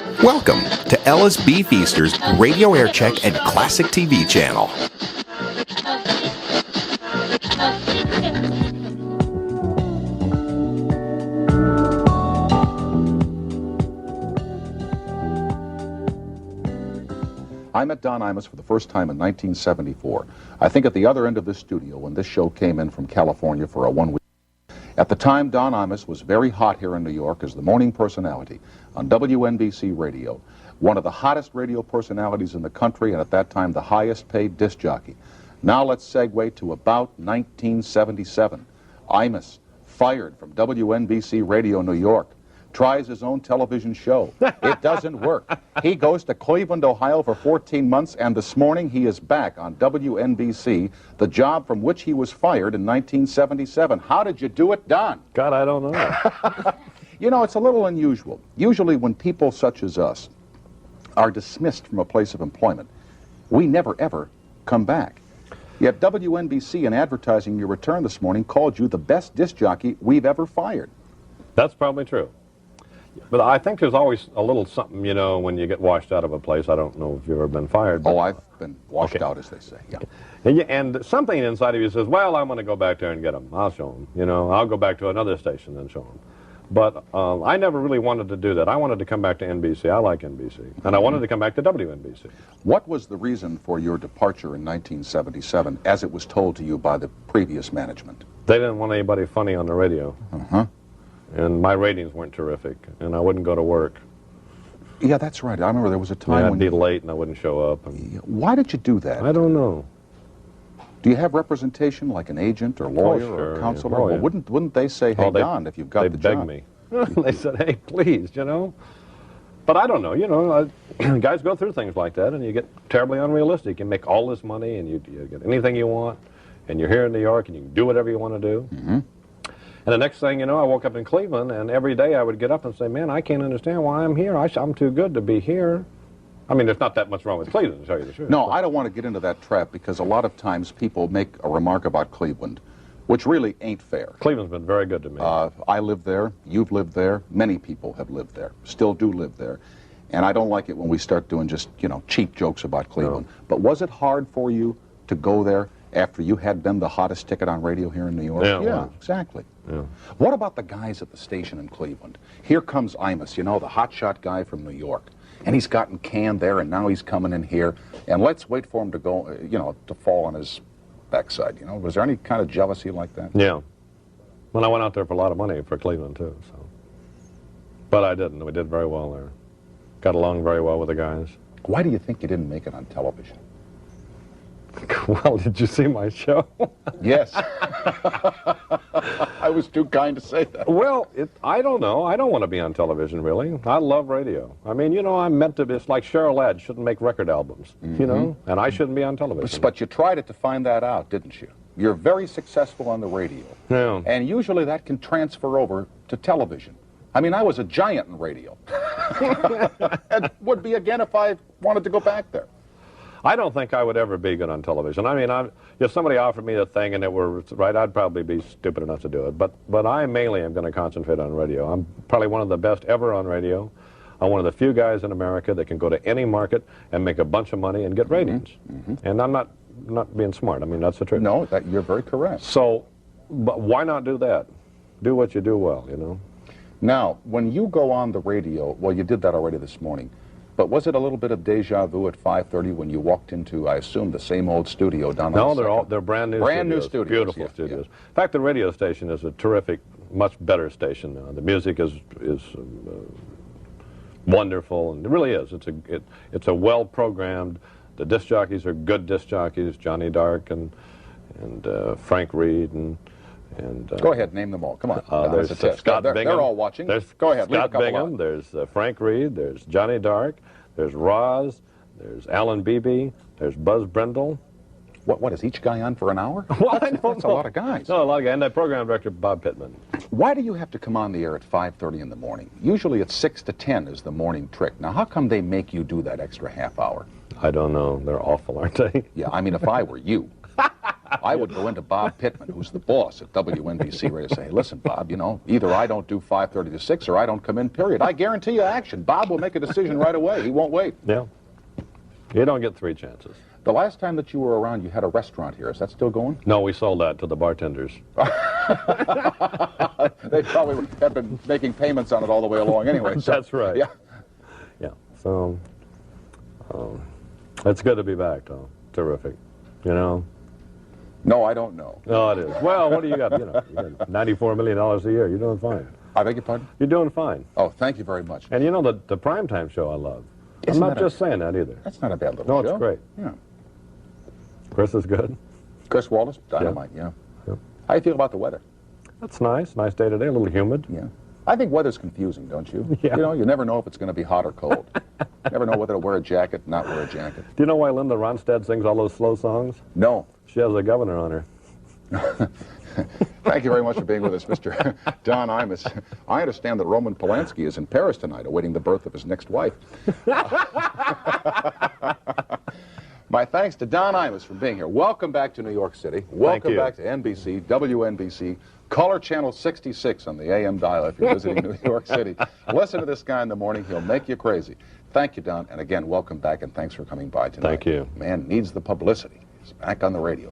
Welcome to Ellis B. Feaster's Radio Air Check and Classic TV channel. I met Don Imus for the first time in 1974. I think at the other end of this studio when this show came in from California for a one-week. At the time, Don Imus was very hot here in New York as the morning personality on WNBC Radio, one of the hottest radio personalities in the country, and at that time the highest paid disc jockey. Now let's segue to about 1977. Imus, fired from WNBC Radio New York, tries his own television show. It doesn't work. He goes to Cleveland, Ohio for 14 months, and this morning he is back on WNBC, the job from which he was fired in 1977. How did you do it, Don? God, I don't know. You know, it's a little unusual. Usually when people such as us are dismissed from a place of employment, we never, ever come back. Yet WNBC, in advertising your return this morning, called you the best disc jockey we've ever fired. That's probably true. But I think there's always a little something, you know, when you get washed out of a place. I don't know if you've ever been fired. But... Oh, I've been washed out, as they say, yeah. And something inside of you says, well, I'm going to go back there and get them. I'll show them. You know, I'll go back to another station and show them. But I never really wanted to do that. I wanted to come back to NBC. I like NBC. And I wanted to come back to WNBC. What was the reason for your departure in 1977, as it was told to you by the previous management? They didn't want anybody funny on the radio. Uh-huh. And my ratings weren't terrific, and I wouldn't go to work. Yeah, that's right. I remember there was a time I'd when... be late and I wouldn't show up. And... Why did you do that? I don't know. Do you have representation, like an agent or lawyer sure, or a counselor? yeah. Oh, Well, yeah. wouldn't they say, hey, Don, if you've got the job... They begged me. They said, hey, please, you know. But I don't know, you know, guys go through things like that, and you get terribly unrealistic. You make all this money, and you get anything you want, and you're here in New York, and you can do whatever you want to do. Mm-hmm. And the next thing you know, I woke up in Cleveland, and every day I would get up and say, man, I can't understand why I'm here. I'm too good to be here. I mean, there's not that much wrong with Cleveland, to tell you the truth. No, I don't want to get into that trap, because a lot of times people make a remark about Cleveland, which really ain't fair. Cleveland's been very good to me. I live there, you've lived there, many people have lived there, still do live there. And I don't like it when we start doing just, you know, cheap jokes about Cleveland. No. But was it hard for you to go there after you had been the hottest ticket on radio here in New York? Yeah, exactly. Yeah. What about the guys at the station in Cleveland? Here comes Imus, you know, the hotshot guy from New York. And he's gotten canned there, and now he's coming in here. And let's wait for him to go, you know, to fall on his backside, you know. Was there any kind of jealousy like that? Yeah. Well, I went out there for a lot of money for Cleveland, too. So. But I didn't. We did very well there. Got along very well with the guys. Why do you think you didn't make it on television? Well, did you see my show? Yes. I was too kind to say that. Well, I don't know. I don't want to be on television, really. I love radio. I mean, you know, I'm meant to be. It's like Cheryl Ladd shouldn't make record albums, you know, and I shouldn't be on television. But you tried it to find that out, didn't you? You're very successful on the radio. Yeah. And usually that can transfer over to television. I mean, I was a giant in radio. And would be again if I wanted to go back there. I don't think I would ever be good on television. I mean, if somebody offered me a thing and it were right, I'd probably be stupid enough to do it. But I mainly am going to concentrate on radio. I'm probably one of the best ever on radio. I'm one of the few guys in America that can go to any market and make a bunch of money and get ratings. Mm-hmm. And I'm not being smart. I mean, that's the truth. No, you're very correct. So, but why not do that? Do what you do well, you know? Now, when you go on the radio, well, you did that already this morning, but was it a little bit of deja vu at 5:30 when you walked into, I assume, the same old studio down on the No, they're brand new studios. Beautiful studios. In fact, the radio station is a terrific, much better station now. The music is wonderful, and it really is. It's a well-programmed. The disc jockeys are good disc jockeys, Johnny Dark and Frank Reed and go ahead, name them all. Come on. There's Scott Bingham. They're all watching. Go ahead. Scott Bingham. There's Frank Reed. There's Johnny Dark. There's Roz. There's Alan Beebe. There's Buzz Brindle. What is each guy on for an hour? Well, that's a lot of guys. No, a lot of guys. And the program director, Bob Pittman. Why do you have to come on the air at 5:30 in the morning? Usually it's 6 to 10 is the morning trick. Now, how come they make you do that extra half hour? I don't know. They're awful, aren't they? Yeah, I mean, if I were you. I would go into Bob Pittman, who's the boss at WNBC Radio, say, hey, listen, Bob, you know, either I don't do 5:30 to 6 or I don't come in, period. I guarantee you action. Bob will make a decision right away. He won't wait. Yeah. You don't get 3 chances. The last time that you were around, you had a restaurant here. Is that still going? No, we sold that to the bartenders. They probably have been making payments on it all the way along anyway. So, That's right. Yeah. Yeah. So, it's good to be back, Tom. Terrific. You know? No, I don't know. No, it is. Well, what do you got? You know, you got $94 million a year. You're doing fine. I beg your pardon? You're doing fine. Oh, thank you very much. And you know, the primetime show I love. Isn't I'm not that just saying that either. That's not a bad little No, show. it's great. Yeah. Chris is good. Chris Wallace, dynamite, yeah. Yep. How do you feel about the weather? That's nice. Nice day today. A little humid. Yeah. I think weather's confusing, don't you? Yeah. You know, you never know if it's going to be hot or cold. Never know whether to wear a jacket, not wear a jacket. Do you know why Linda Ronstadt sings all those slow songs? No. She has a governor on her. Thank you very much for being with us, Mr. Don Imus. I understand that Roman Polanski is in Paris tonight awaiting the birth of his next wife. My thanks to Don Imus for being here. Welcome back to New York City. Welcome back to NBC, WNBC, Color Channel 66 on the AM dial if you're visiting New York City. Listen to this guy in the morning. He'll make you crazy. Thank you, Don. And again, welcome back, and thanks for coming by tonight. Thank you. Man needs the publicity. He's back on the radio.